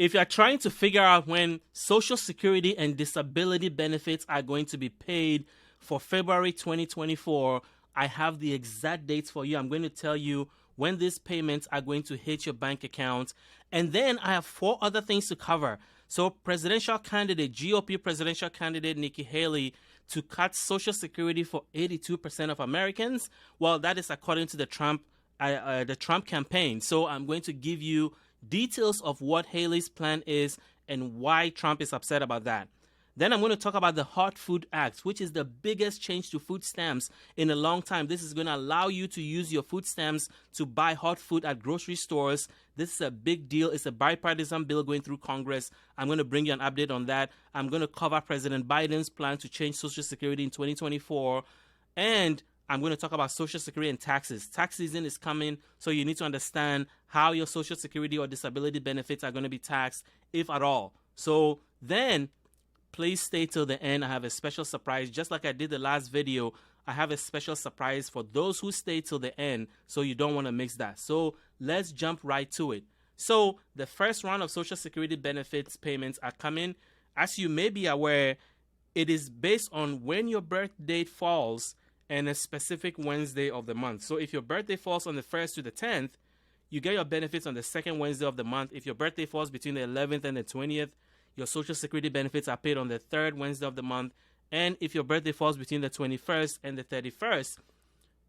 if you're trying to figure out when Social Security and disability benefits are going to be paid for February 2024, I have the exact dates for you. I'm going to tell you when these payments are going to hit your bank account. And then I have 4 other things to cover. So GOP presidential candidate Nikki Haley to cut Social Security for 82% of Americans. Well, that is according to the Trump campaign. So I'm going to give you details of what Haley's plan is and why Trump is upset about that. Then I'm going to talk about the Hot Food Act, which is the biggest change to food stamps in a long time. This is going to allow you to use your food stamps to buy hot food at grocery stores. This is a big deal. It's a bipartisan bill going through Congress. I'm going to bring you an update on that. I'm going to cover President Biden's plan to change Social Security in 2024. And I'm going to talk about Social Security and taxes. Tax season is coming, so you need to understand how your Social Security or disability benefits are going to be taxed, if at all. So then, please stay till the end. I have a special surprise. Just like I did the last video, I have a special surprise for those who stay till the end, so you don't want to miss that. So let's jump right to it. So the first round of Social Security benefits payments are coming. As you may be aware, it is based on when your birth date falls and a specific Wednesday of the month. So if your birthday falls on the 1st to the 10th, you get your benefits on the second Wednesday of the month. If your birthday falls between the 11th and the 20th, your Social Security benefits are paid on the third Wednesday of the month. And if your birthday falls between the 21st and the 31st,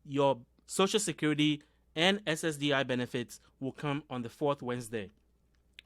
your Social Security and SSDI benefits will come on the fourth Wednesday.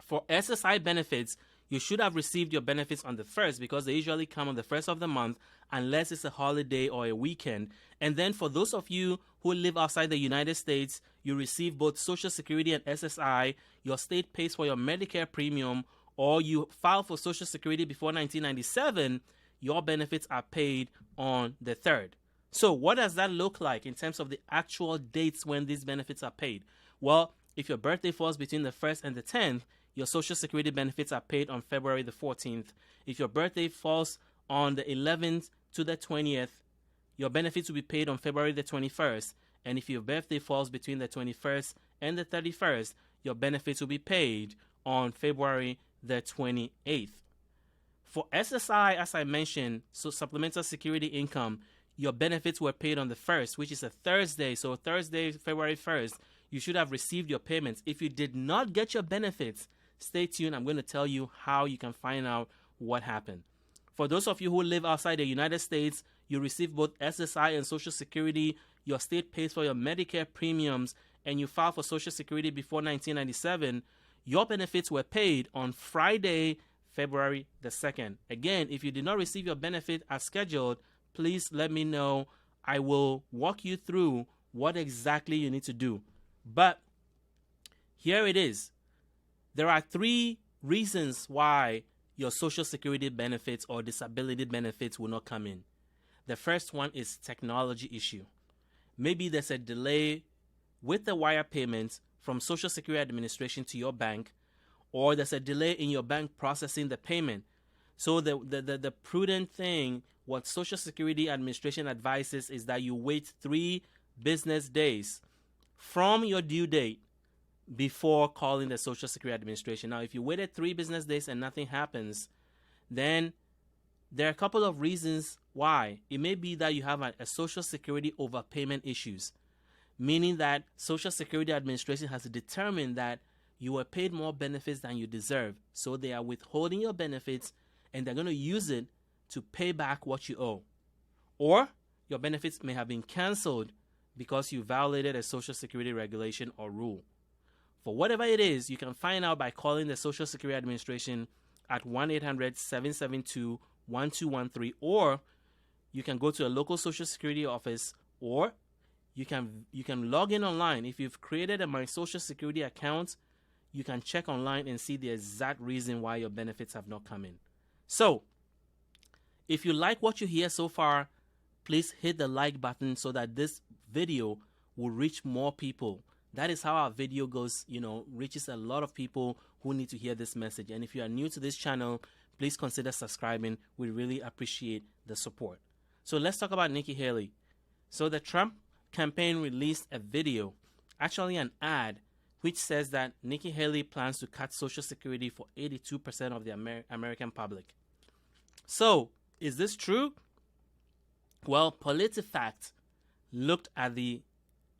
For SSI benefits, you should have received your benefits on the 1st because they usually come on the 1st of the month unless it's a holiday or a weekend. And then for those of you who live outside the United States, you receive both Social Security and SSI. Your state pays for your Medicare premium, or you file for Social Security before 1997, your benefits are paid on the 3rd. So what does that look like in terms of the actual dates when these benefits are paid? Well, if your birthday falls between the 1st and the 10th, your Social Security benefits are paid on February the 14th. If your birthday falls on the 11th to the 20th, your benefits will be paid on February the 21st. And if your birthday falls between the 21st and the 31st, your benefits will be paid on February the 28th. For SSI, as I mentioned, so supplemental security income, your benefits were paid on the 1st, which is a Thursday. So Thursday, February 1st, you should have received your payments. If you did not get your benefits, stay tuned. I'm going to tell you how you can find out what happened. For those of you who live outside the United States, you receive both SSI and Social Security. Your state pays for your Medicare premiums, and you file for Social Security before 1997. Your benefits were paid on Friday, February the 2nd. Again, if you did not receive your benefit as scheduled, please let me know. I will walk you through what exactly you need to do. But here it is. There are 3 reasons why your Social Security benefits or disability benefits will not come in. The first one is technology issue. Maybe there's a delay with the wire payments from Social Security Administration to your bank, or there's a delay in your bank processing the payment. So the prudent thing, what Social Security Administration advises, is that you wait 3 business days from your due date before calling the Social Security Administration. Now, if you waited 3 business days and nothing happens, then there are a couple of reasons why. It may be that you have a Social Security overpayment issues, meaning that Social Security Administration has determined that you were paid more benefits than you deserve. So they are withholding your benefits, and they're going to use it to pay back what you owe. Or your benefits may have been canceled because you violated a Social Security regulation or rule. For whatever it is, you can find out by calling the Social Security Administration at 1-800-772-1213, or you can go to a local Social Security office, or you can log in online. If you've created a My Social Security account, you can check online and see the exact reason why your benefits have not come in. So, if you like what you hear so far, please hit the like button so that this video will reach more people. That is how our video goes, reaches a lot of people who need to hear this message. And if you are new to this channel, please consider subscribing. We really appreciate the support. So let's talk about Nikki Haley. So the Trump campaign released a video, actually an ad, which says that Nikki Haley plans to cut Social Security for 82% of the American public. So, is this true? Well, PolitiFact looked at the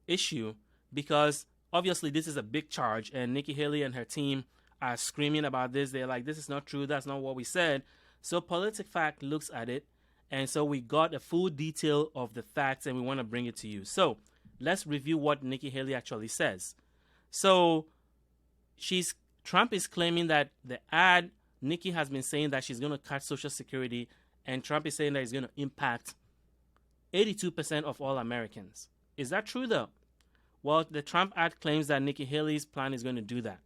issue because obviously this is a big charge, and Nikki Haley and her team are screaming about this. They're like, this is not true. That's not what we said. So PolitiFact looks at it, and so we got a full detail of the facts, and we want to bring it to you. So let's review what Nikki Haley actually says. So Trump is claiming that the ad, Nikki has been saying that she's going to cut Social Security, and Trump is saying that it's going to impact 82% of all Americans. Is that true, though? Well, the Trump ad claims that Nikki Haley's plan is going to do that.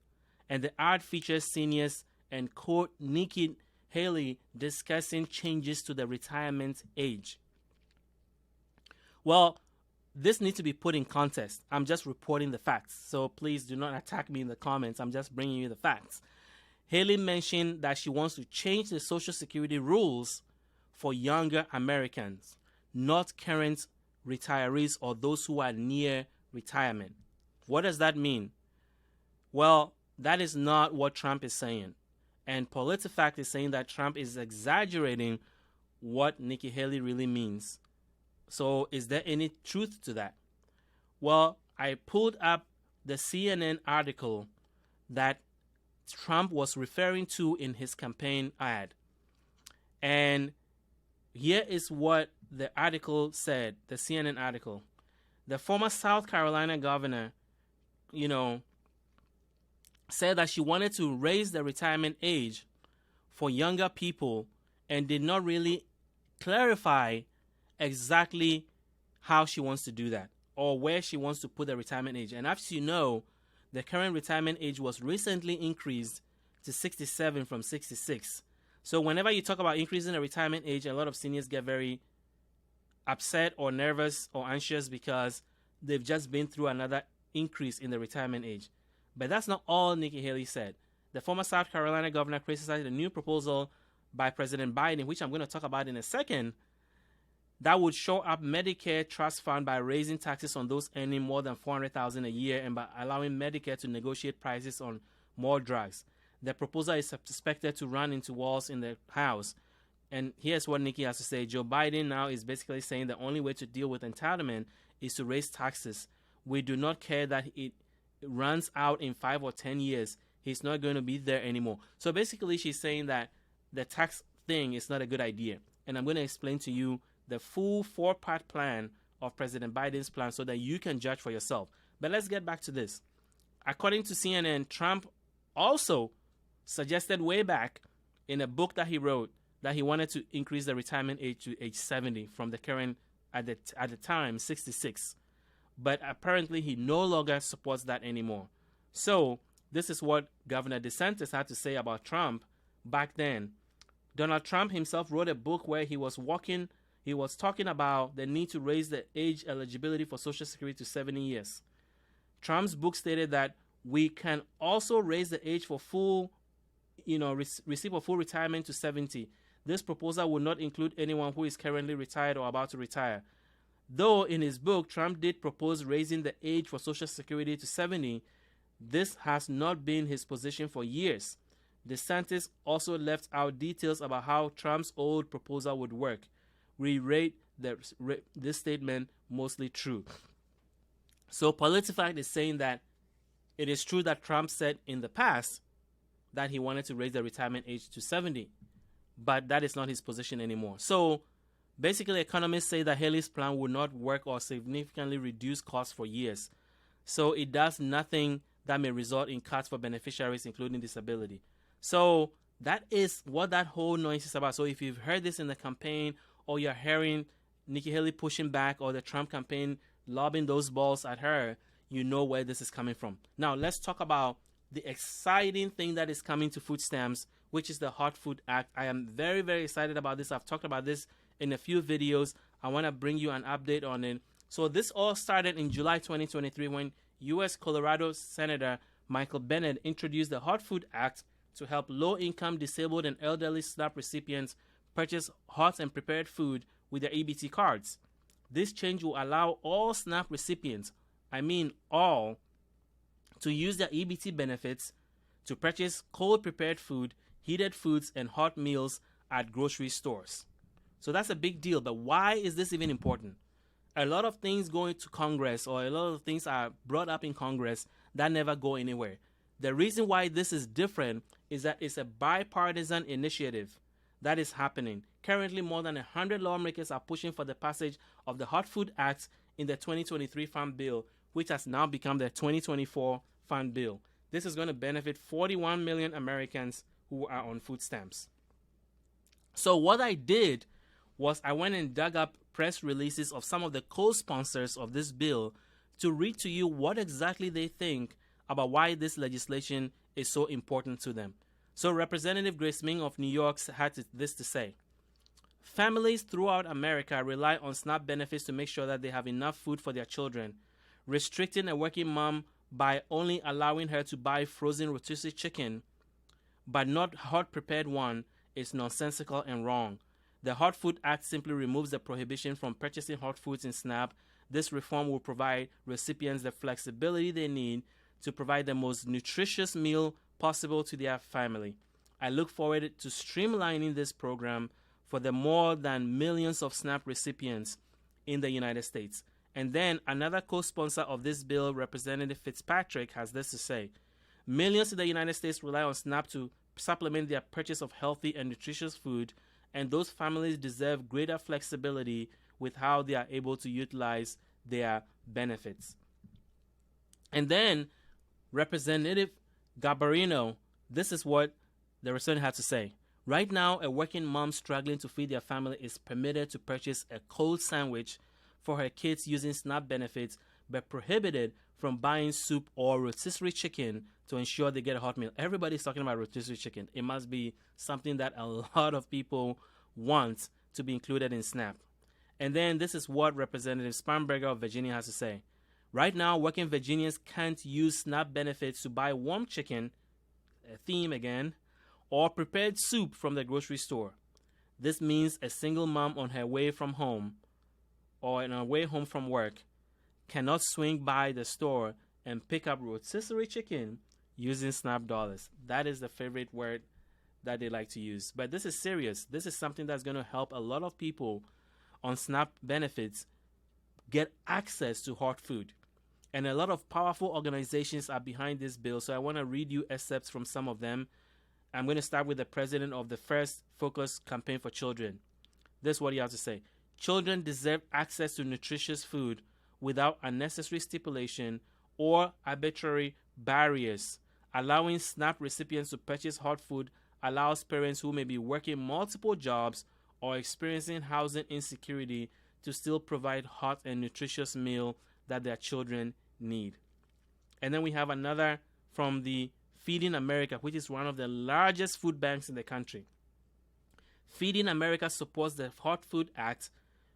And the ad features seniors and quote Nikki Haley discussing changes to the retirement age. Well, this needs to be put in context. I'm just reporting the facts, so please do not attack me in the comments. I'm just bringing you the facts. Haley mentioned that she wants to change the Social Security rules for younger Americans, not current retirees or those who are near retirement. What does that mean? Well, that is not what Trump is saying. And PolitiFact is saying that Trump is exaggerating what Nikki Haley really means. So is there any truth to that? Well, I pulled up the CNN article that Trump was referring to in his campaign ad. And here is what the article said, the CNN article. The former South Carolina governor, said that she wanted to raise the retirement age for younger people and did not really clarify exactly how she wants to do that or where she wants to put the retirement age. And as you know, the current retirement age was recently increased to 67 from 66. So whenever you talk about increasing the retirement age, a lot of seniors get very upset or nervous or anxious because they've just been through another increase in the retirement age. But that's not all Nikki Haley said. The former South Carolina governor criticized a new proposal by President Biden, which I'm going to talk about in a second, that would shore up Medicare trust fund by raising taxes on those earning more than $400,000 a year and by allowing Medicare to negotiate prices on more drugs. The proposal is expected to run into walls in the House. And here's what Nikki has to say. Joe Biden now is basically saying the only way to deal with entitlement is to raise taxes. We do not care that it runs out in 5 or 10 years. He's not going to be there anymore. So basically she's saying that the tax thing is not a good idea. And I'm going to explain to you the full 4-part plan of President Biden's plan so that you can judge for yourself. But let's get back to this. According to CNN, Trump also suggested way back in a book that he wrote that he wanted to increase the retirement age to age 70 from the current, at the time, 66. But apparently he no longer supports that anymore. So this is what Governor DeSantis had to say about Trump back then. Donald Trump himself wrote a book where he was talking about the need to raise the age eligibility for Social Security to 70 years. Trump's book stated that we can also raise the age for full, receive a full retirement to 70. This proposal will not include anyone who is currently retired or about to retire. Though in his book, Trump did propose raising the age for Social Security to 70, this has not been his position for years. DeSantis also left out details about how Trump's old proposal would work. We rate this statement mostly true. So PolitiFact is saying that it is true that Trump said in the past that he wanted to raise the retirement age to 70, but that is not his position anymore. So basically, economists say that Haley's plan will not work or significantly reduce costs for years. So it does nothing that may result in cuts for beneficiaries, including disability. So that is what that whole noise is about. So if you've heard this in the campaign, or you're hearing Nikki Haley pushing back, or the Trump campaign lobbing those balls at her, you know where this is coming from. Now, let's talk about the exciting thing that is coming to food stamps, which is the Hot Food Act. I am very, very excited about this. I've talked about this in a few videos. I want to bring you an update on it. So this all started in July 2023 when U.S. Colorado Senator Michael Bennet introduced the Hot Food Act to help low-income, disabled, and elderly SNAP recipients purchase hot and prepared food with their EBT cards. This change will allow all SNAP recipients, I mean all, to use their EBT benefits to purchase cold prepared food, heated foods, and hot meals at grocery stores. So that's a big deal. But why is this even important? A lot of things go into Congress, or a lot of things are brought up in Congress that never go anywhere. The reason why this is different is that it's a bipartisan initiative that is happening. Currently, more than 100 lawmakers are pushing for the passage of the Hot Food Act in the 2023 Farm Bill, which has now become the 2024 Farm Bill. This is going to benefit 41 million Americans who are on food stamps. So what I did was I went and dug up press releases of some of the co-sponsors of this bill to read to you what exactly they think about why this legislation is so important to them. So Representative Grace Ming of New York had this to say. Families throughout America rely on SNAP benefits to make sure that they have enough food for their children. Restricting a working mom by only allowing her to buy frozen rotisserie chicken, but not hot prepared one, is nonsensical and wrong. The Hot Food Act simply removes the prohibition from purchasing hot foods in SNAP. This reform will provide recipients the flexibility they need to provide the most nutritious meal possible to their family. I look forward to streamlining this program for the more than millions of SNAP recipients in the United States. And then another co-sponsor of this bill, Representative Fitzpatrick, has this to say. Millions in the United States rely on SNAP to supplement their purchase of healthy and nutritious food, and those families deserve greater flexibility with how they are able to utilize their benefits. And then Representative Garbarino, this is what the representative had to say. Right now, a working mom struggling to feed their family is permitted to purchase a cold sandwich for her kids using SNAP benefits, but prohibited from buying soup or rotisserie chicken to ensure they get a hot meal. Everybody's talking about rotisserie chicken. It must be something that a lot of people want to be included in SNAP. And then this is what Representative Spanberger of Virginia has to say. Right now, working Virginians can't use SNAP benefits to buy warm chicken, a theme again, or prepared soup from the grocery store. This means a single mom on her way from home or on her way home from work cannot swing by the store and pick up rotisserie chicken using SNAP dollars. That is the favorite word that they like to use. But this is serious. This is something that's going to help a lot of people on SNAP benefits get access to hot food. And a lot of powerful organizations are behind this bill, so I want to read you excerpts from some of them. I'm going to start with the president of the First Focus Campaign for Children. This is what he has to say. Children deserve access to nutritious food without unnecessary stipulation or arbitrary barriers. Allowing SNAP recipients to purchase hot food allows parents who may be working multiple jobs or experiencing housing insecurity to still provide hot and nutritious meal that their children need. And then we have another from the Feeding America, which is one of the largest food banks in the country. Feeding America supports the Hot Food Act,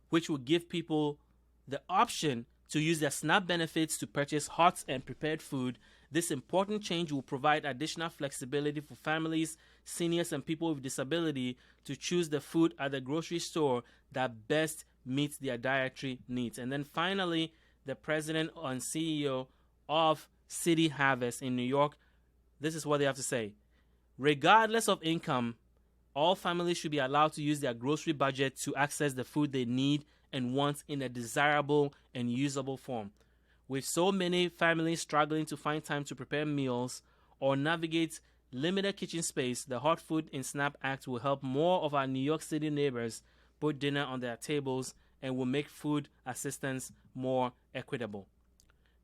which will give people the option to use their SNAP benefits to purchase hot and prepared food. This important change will provide additional flexibility for families, seniors, and people with disability to choose the food at the grocery store that best meets their dietary needs. And then finally, the president and CEO of City Harvest in New York, this is what they have to say. Regardless of income, all families should be allowed to use their grocery budget to access the food they need and want in a desirable and usable form. With so many families struggling to find time to prepare meals or navigate limited kitchen space, the Hot Food in SNAP Act will help more of our New York City neighbors put dinner on their tables and will make food assistance more equitable.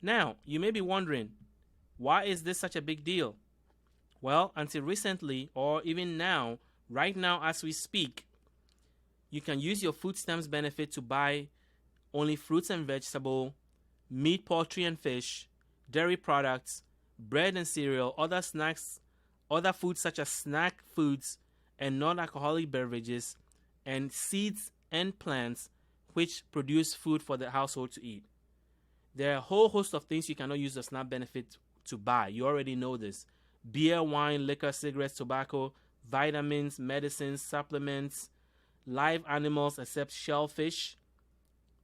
Now, you may be wondering, why is this such a big deal? Well, until recently, or even now, right now as we speak, you can use your food stamps benefit to buy only fruits and vegetables, meat, poultry and fish, dairy products, bread and cereal, other snacks, other foods such as snack foods and non-alcoholic beverages, and seeds and plants which produce food for the household to eat. There are a whole host of things you cannot use the SNAP benefit to buy. You already know this. Beer, wine, liquor, cigarettes, tobacco, vitamins, medicines, supplements, live animals except shellfish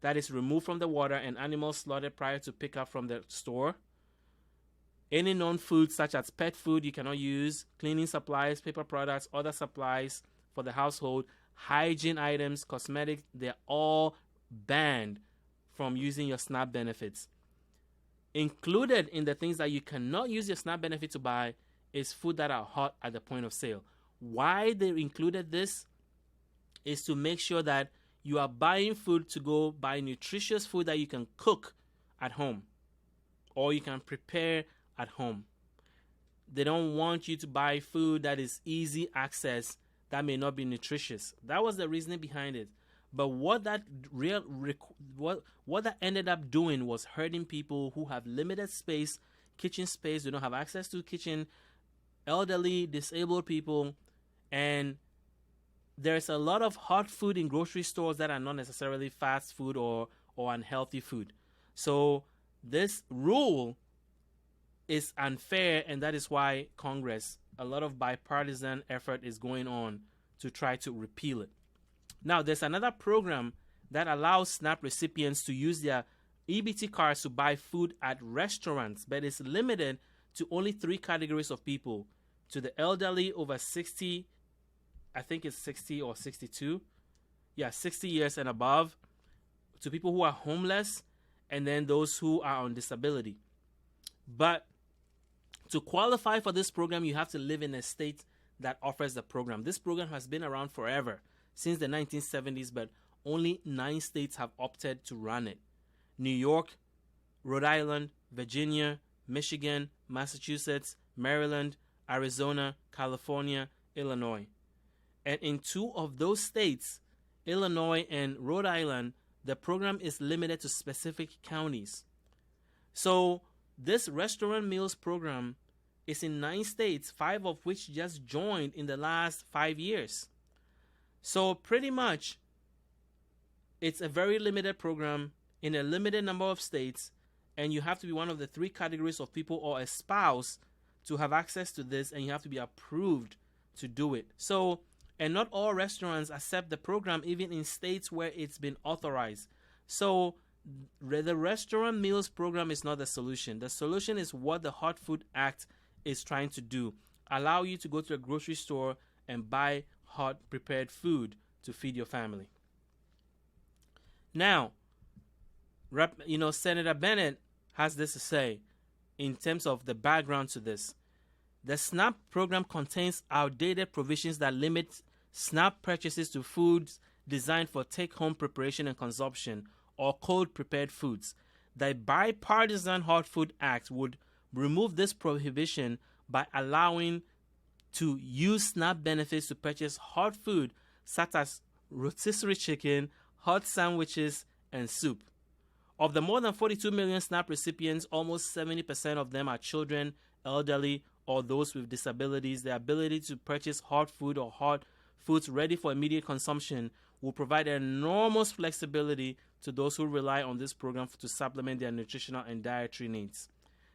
that is removed from the water and animals slaughtered prior to pickup from the store, Any known foods such as pet food you cannot use, cleaning supplies, paper products, other supplies for the household, hygiene items, cosmetics, they're all banned from using your SNAP benefits. Included in the things that you cannot use your SNAP benefit to buy is food that are hot at the point of sale. Why they included this is to make sure that you are buying food to go buy nutritious food that you can cook at home or you can prepare at home. They don't want you to buy food that is easy access that may not be nutritious. That was the reasoning behind it. But what that ended up doing was hurting people who have limited space, kitchen space. They don't have access to kitchen, elderly, disabled people, and there's a lot of hot food in grocery stores that are not necessarily fast food or unhealthy food. So this rule is unfair, and that is why Congress, a lot of bipartisan effort is going on to try to repeal it. Now, there's another program that allows SNAP recipients to use their EBT cards to buy food at restaurants, but it's limited to only 3 categories of people: to the elderly over 60, I think it's 60 or 62, 60 years and above, to people who are homeless, and then those who are on disability. But to qualify for this program, you have to live in a state that offers the program. This program has been around forever, since the 1970s, but only 9 states have opted to run it: New York, Rhode Island, Virginia, Michigan, Massachusetts, Maryland, Arizona, California, Illinois. And in 2 of those states, Illinois and Rhode Island, the program is limited to specific counties. So this restaurant meals program is in 9 states, 5 of which just joined in the last 5 years. So pretty much, it's a very limited program in a limited number of states, and you have to be one of the 3 categories of people or a spouse to have access to this, and you have to be approved to do it. So, and not all restaurants accept the program, even in states where it's been authorized. So the restaurant meals program is not the solution. The solution is what the Hot Food Act is trying to do: allow you to go to a grocery store and buy hot prepared food to feed your family. Now, Senator Bennett has this to say in terms of the background to this. The SNAP program contains outdated provisions that limit SNAP purchases to foods designed for take-home preparation and consumption, or cold-prepared foods. The Bipartisan Hot Food Act would remove this prohibition by allowing to use SNAP benefits to purchase hot food such as rotisserie chicken, hot sandwiches, and soup. Of the more than 42 million SNAP recipients, almost 70% of them are children, elderly, or those with disabilities. The ability to purchase hot food or hot foods ready for immediate consumption will provide enormous flexibility to those who rely on this program to supplement their nutritional and dietary needs.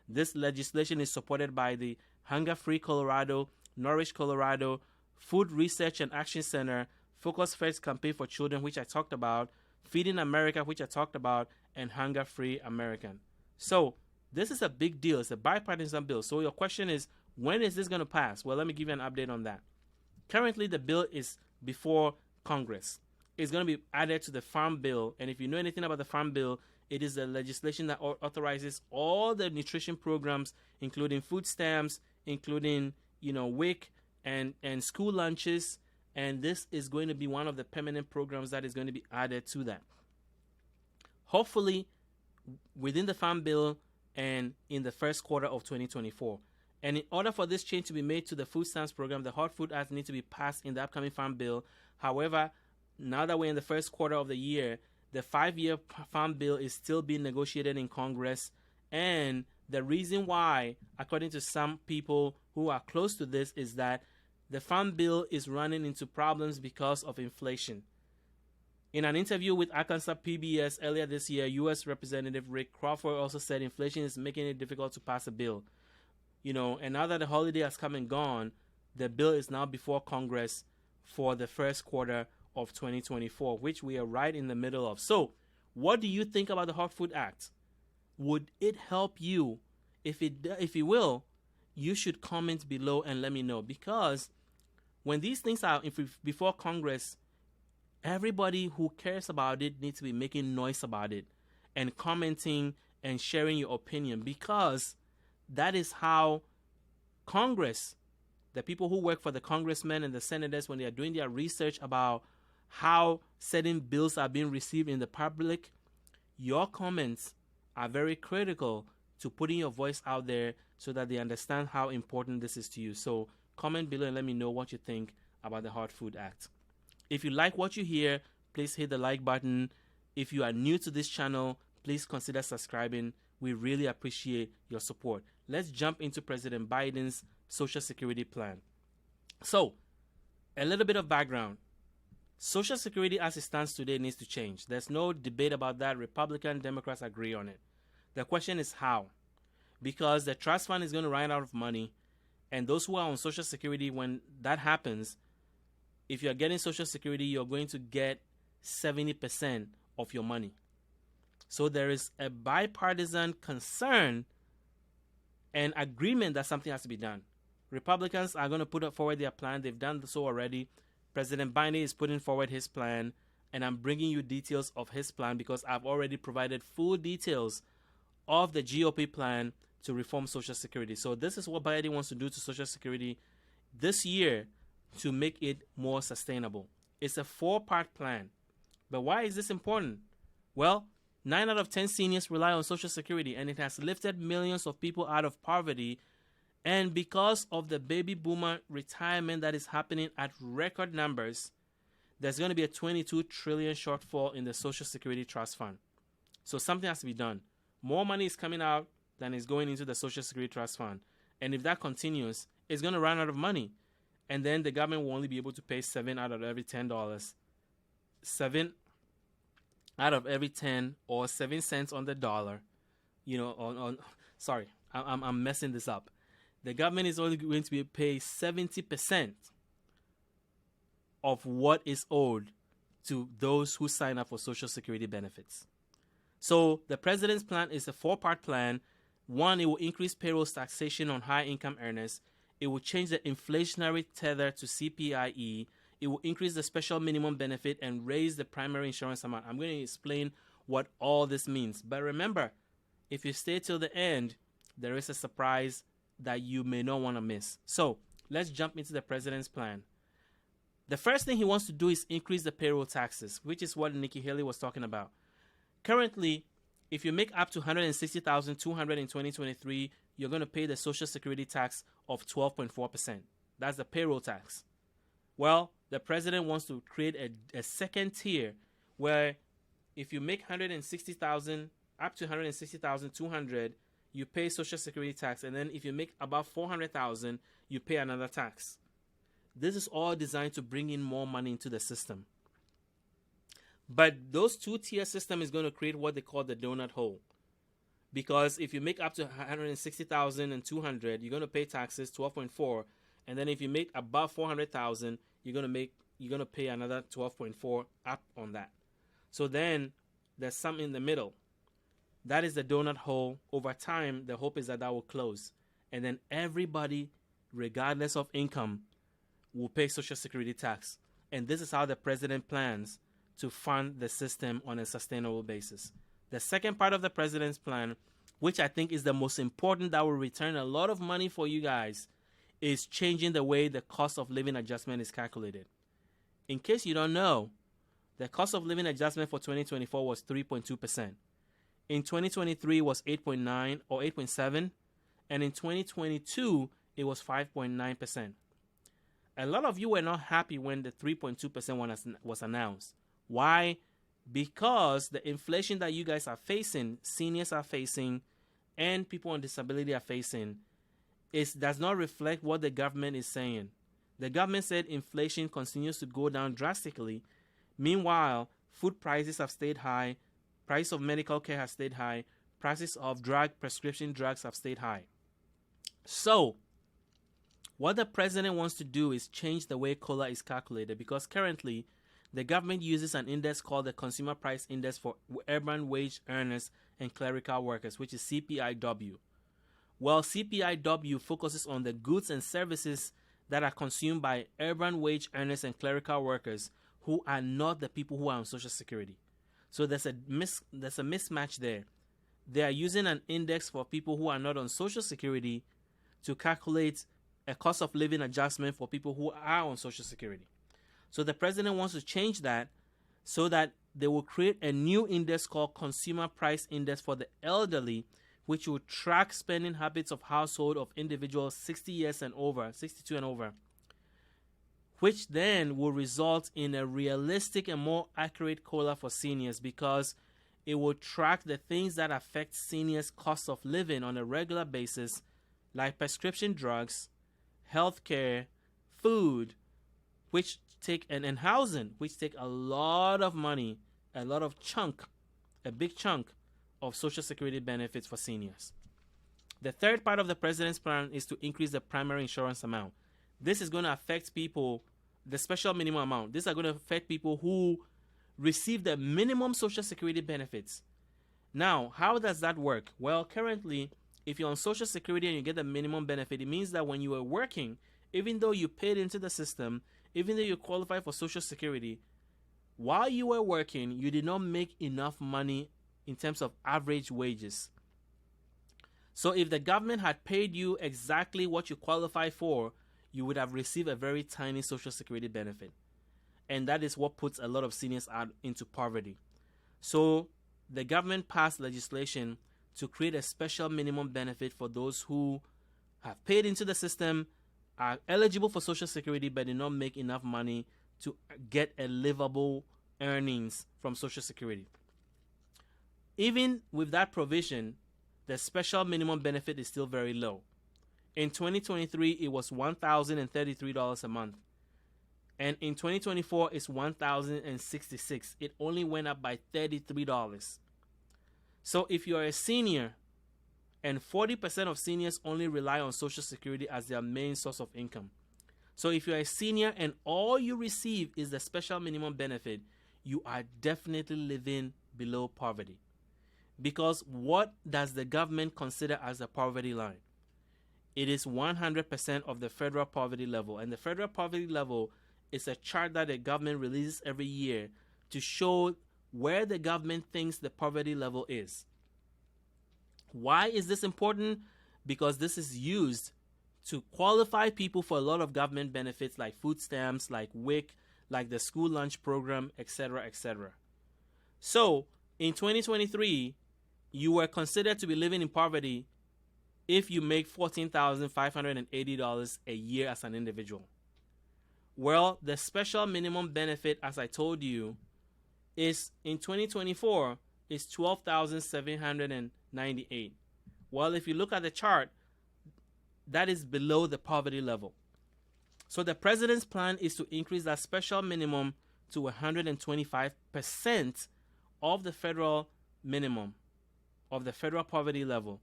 This legislation is supported by the Hunger Free Colorado, Nourish Colorado, Food Research and Action Center, Focus First Campaign for Children, which I talked about, Feeding America, which I talked about, and Hunger Free American. So this is a big deal. It's a bipartisan bill. So your question is, when is this going to pass? Well, let me give you an update on that. Currently, the bill is before Congress. It's going to be added to the Farm Bill. And if you know anything about the Farm Bill, it is the legislation that authorizes all the nutrition programs, including food stamps, including, WIC and school lunches. And this is going to be one of the permanent programs that is going to be added to that. Hopefully, within the Farm Bill and in the first quarter of 2024. And in order for this change to be made to the food stamps program, the Hot Food Act needs to be passed in the upcoming Farm Bill. However, now that we're in the first quarter of the year, the 5-year Farm Bill is still being negotiated in Congress. And the reason why, according to some people who are close to this, is that the Farm Bill is running into problems because of inflation. In an interview with Arkansas PBS earlier this year, U.S. Representative Rick Crawford also said inflation is making it difficult to pass a bill. And now that the holiday has come and gone, the bill is now before Congress for the first quarter of 2024, which we are right in the middle of. So, what do you think about the Hot Food Act? Would it help you If you will, you should comment below and let me know, because when these things are before Congress, everybody who cares about it needs to be making noise about it and commenting and sharing your opinion, because that is how Congress, the people who work for the congressmen and the senators, when they are doing their research about how certain bills are being received in the public, your comments are very critical to putting your voice out there so that they understand how important this is to you. So comment below and let me know what you think about the Hard Food Act. If you like what you hear, please hit the like button. If you are new to this channel, please consider subscribing. We really appreciate your support. Let's jump into President Biden's Social Security plan. So, a little bit of background. Social Security as it stands today needs to change. There's no debate about that. Republicans, Democrats agree on it. The question is how. Because the trust fund is going to run out of money, and those who are on Social Security, when that happens, if you're getting Social Security, you're going to get 70% of your money. So there is a bipartisan concern and agreement that something has to be done. Republicans are going to put forward their plan. They've done so already. President Biden is putting forward his plan, and I'm bringing you details of his plan because I've already provided full details of the GOP plan to reform Social Security. So this is what Biden wants to do to Social Security this year to make it more sustainable. It's a 4-part plan. But why is this important? Well, 9 out of 10 seniors rely on Social Security, and it has lifted millions of people out of poverty. And because of the baby boomer retirement that is happening at record numbers, there's going to be a $22 trillion shortfall in the Social Security Trust Fund. So something has to be done. More money is coming out than is going into the Social Security Trust Fund. And if that continues, it's going to run out of money. And then the government will only be able to pay 7 out of every $10. 7 out of every 10, or 7 cents on the dollar. You know, sorry, I'm messing this up. The government is only going to be paid 70% of what is owed to those who sign up for Social Security benefits. So the president's plan is a 4-part plan. 1, it will increase payroll taxation on high-income earners. It will change the inflationary tether to CPIE. It will increase the special minimum benefit and raise the primary insurance amount. I'm going to explain what all this means. But remember, if you stay till the end, there is a surprise that you may not want to miss. So let's jump into the president's plan. The first thing he wants to do is increase the payroll taxes, which is what Nikki Haley was talking about. Currently, if you make up to $160,200 in 2023, you're going to pay the Social Security tax of 12.4%. That's the payroll tax. Well, the president wants to create a second tier where if you make $160,000 up to $160,200, you pay Social Security tax, and then if you make about $400,000, you pay another tax. This is all designed to bring in more money into the system. But those 2-tier system is going to create what they call the donut hole. Because if you make up to $160,200, you're going to pay taxes 12.4, and then if you make above $400,000, you're going to pay another 12.4 up on that. So then there's some in the middle. That is the donut hole. Over time, the hope is that will close, and then everybody, regardless of income, will pay Social Security tax. And this is how the president plans to fund the system on a sustainable basis. The second part of the president's plan, which I think is the most important, that will return a lot of money for you guys, is changing the way the cost of living adjustment is calculated. In case you don't know, the cost of living adjustment for 2024 was 3.2%. In 2023, it was 8.9 or 8.7, and in 2022, it was 5.9%. A lot of you were not happy when the 3.2% was announced. Why? Because the inflation that you guys are facing, seniors are facing, and people on disability are facing, does not reflect what the government is saying. The government said inflation continues to go down drastically. Meanwhile, food prices have stayed high, price of medical care has stayed high, prices of prescription drugs have stayed high. So, what the president wants to do is change the way COLA is calculated, because currently, the government uses an index called the Consumer Price Index for urban wage earners and clerical workers, which is CPIW. while CPIW focuses on the goods and services that are consumed by urban wage earners and clerical workers who are not the people who are on Social Security. So there's a mismatch there. They are using an index for people who are not on Social Security to calculate a cost of living adjustment for people who are on Social Security. So the president wants to change that so that they will create a new index called Consumer Price Index for the elderly, which will track spending habits of household of individuals 60 years and over, 62 and over, which then will result in a realistic and more accurate COLA for seniors, because it will track the things that affect seniors' cost of living on a regular basis, like prescription drugs, healthcare, food, which take and housing, which take a lot of money, a big chunk of Social Security benefits for seniors. The third part of the president's plan is to increase the primary insurance amount. This is going to affect people, the special minimum amount. These are going to affect people who receive the minimum Social Security benefits. Now, how does that work? Well, currently, if you're on Social Security and you get the minimum benefit, it means that when you are working, even though you paid into the system, even though you qualify for Social Security, while you were working, you did not make enough money in terms of average wages. So if the government had paid you exactly what you qualify for, you would have received a very tiny Social Security benefit. And that is what puts a lot of seniors out into poverty. So the government passed legislation to create a special minimum benefit for those who have paid into the system, are eligible for Social Security, but did not make enough money to get a livable earnings from Social Security. Even with that provision, the special minimum benefit is still very low. In 2023, it was $1,033 a month. And in 2024, it's $1,066. It only went up by $33. So if you're a senior, and 40% of seniors only rely on Social Security as their main source of income. So if you're a senior and all you receive is the special minimum benefit, you are definitely living below poverty. Because what does the government consider as the poverty line? It is 100% of the federal poverty level. And the federal poverty level is a chart that the government releases every year to show where the government thinks the poverty level is. Why is this important? Because this is used to qualify people for a lot of government benefits like food stamps, like WIC, like the school lunch program, etc., etc. So, in 2023, you were considered to be living in poverty if you make $14,580 a year as an individual. Well, the special minimum benefit, as I told you, is in 2024 is $12,798. Well, if you look at the chart, that is below the poverty level. So the president's plan is to increase that special minimum to 125% of the federal minimum, of the federal poverty level.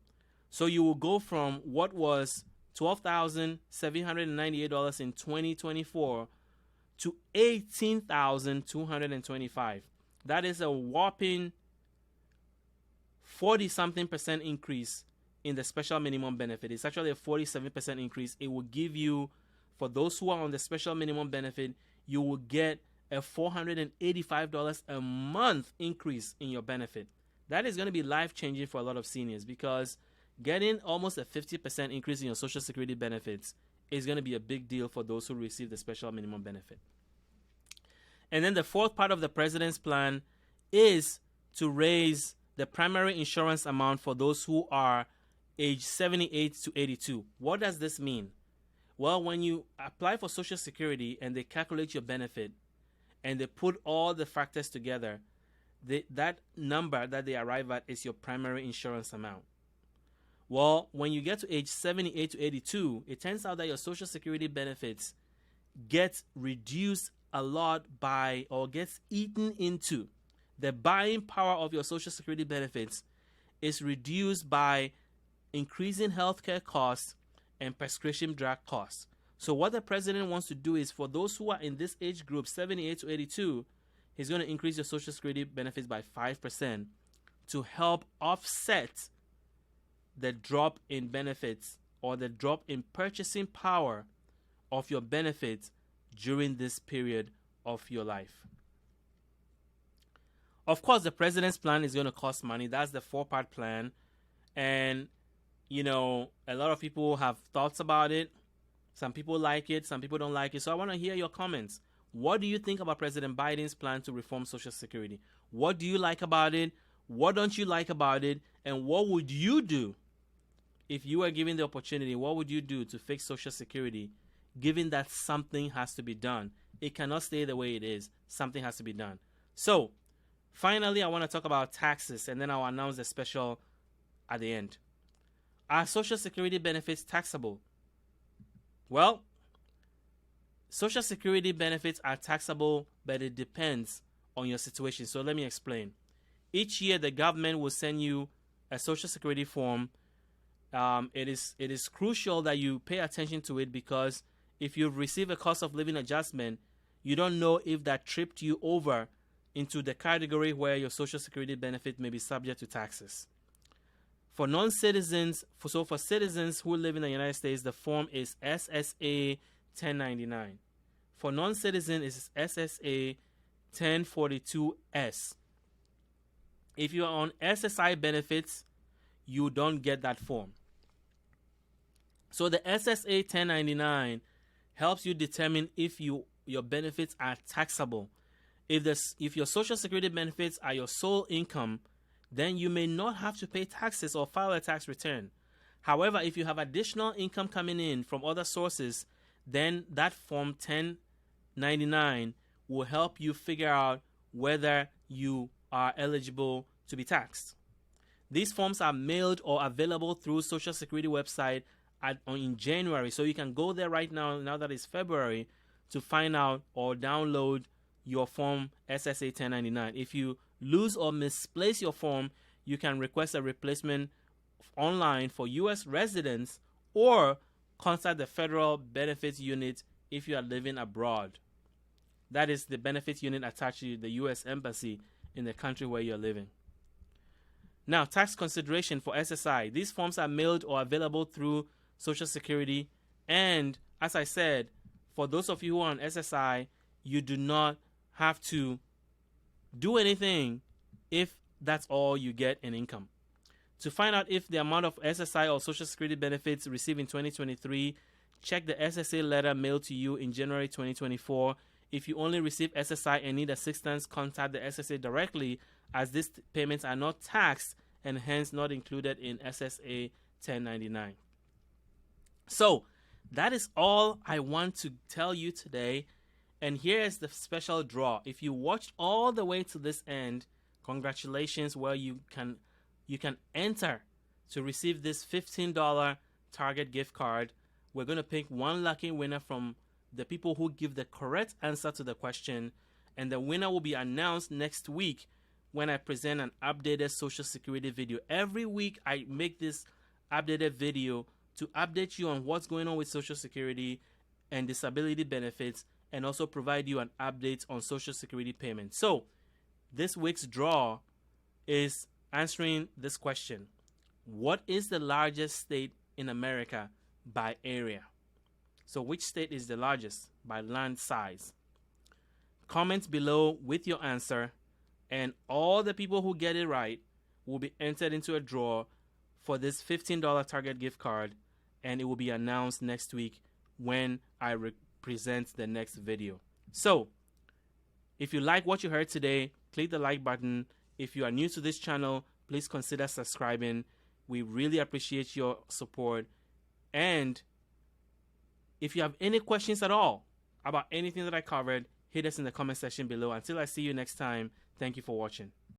So you will go from what was $12,798 in 2024 to $18,225. That is a whopping 40-something% increase in the special minimum benefit. It's actually a 47% increase. It will give you, for those who are on the special minimum benefit, you will get a $485 a month increase in your benefit. That is going to be life-changing for a lot of seniors, because getting almost a 50% increase in your Social Security benefits is going to be a big deal for those who receive the special minimum benefit. And then the fourth part of the president's plan is to raise the primary insurance amount for those who are age 78 to 82. What does this mean? Well, when you apply for Social Security and they calculate your benefit and they put all the factors together, that number that they arrive at is your primary insurance amount. Well, when you get to age 78 to 82, it turns out that your Social Security benefits get reduced a lot by, or gets eaten into. The buying power of your Social Security benefits is reduced by increasing healthcare costs and prescription drug costs. So what the president wants to do is, for those who are in this age group, 78 to 82, he's going to increase your Social Security benefits by 5% to help offset the drop in benefits or the drop in purchasing power of your benefits during this period of your life. Of course, the president's plan is going to cost money. That's the 4-part plan. And, a lot of people have thoughts about it. Some people like it. Some people don't like it. So I want to hear your comments. What do you think about President Biden's plan to reform Social Security? What do you like about it? What don't you like about it? And what would you do if you were given the opportunity? What would you do to fix Social Security, given that something has to be done? It cannot stay the way it is. Something has to be done. So, finally, I want to talk about taxes, and then I'll announce the special at the end. Are Social Security benefits taxable? Well, Social Security benefits are taxable, but it depends on your situation. So let me explain. Each year, the government will send you a Social Security form. It is crucial that you pay attention to it, because if you've received a cost of living adjustment, you don't know if that tripped you over into the category where your Social Security benefit may be subject to taxes. For non-citizens, for citizens who live in the United States, the form is SSA 1099. For non-citizens, it's SSA 1042S. If you are on SSI benefits, you don't get that form. So the SSA 1099 helps you determine if your benefits are taxable. If your Social Security benefits are your sole income, then you may not have to pay taxes or file a tax return. However, if you have additional income coming in from other sources, then that Form 1099 will help you figure out whether you are eligible to be taxed. These forms are mailed or available through Social Security website in January. So you can go there right now that it's February, to find out or download your form SSA 1099. If you lose or misplace your form, you can request a replacement online for U.S. residents, or contact the Federal Benefits Unit if you are living abroad. That is the benefits unit attached to the U.S. Embassy in the country where you're living. Now, tax consideration for SSI. These forms are mailed or available through Social Security. And as I said, for those of you who are on SSI, you do not have to do anything if that's all you get in income. To find out if the amount of SSI or Social Security benefits received in 2023, check the SSA letter mailed to you in January 2024. If you only receive SSI and need assistance, contact the SSA directly, as these payments are not taxed and hence not included in SSA 1099. So, that is all I want to tell you today. And here is the special draw. If you watched all the way to this end, congratulations. Well, you can enter to receive this $15 Target gift card. We're going to pick one lucky winner from the people who give the correct answer to the question, and the winner will be announced next week when I present an updated Social Security video. Every week I make this updated video to update you on what's going on with Social Security and disability benefits, and also provide you an update on Social Security payments. So this week's draw is answering this question: what is the largest state in America by area? So which state is the largest by land size? Comment below with your answer, and all the people who get it right will be entered into a draw for this $15 Target gift card, and it will be announced next week when I present the next video. So, if you like what you heard today, click the like button. If you are new to this channel, please consider subscribing. We really appreciate your support. And if you have any questions at all about anything that I covered, hit us in the comment section below. Until I see you next time, thank you for watching.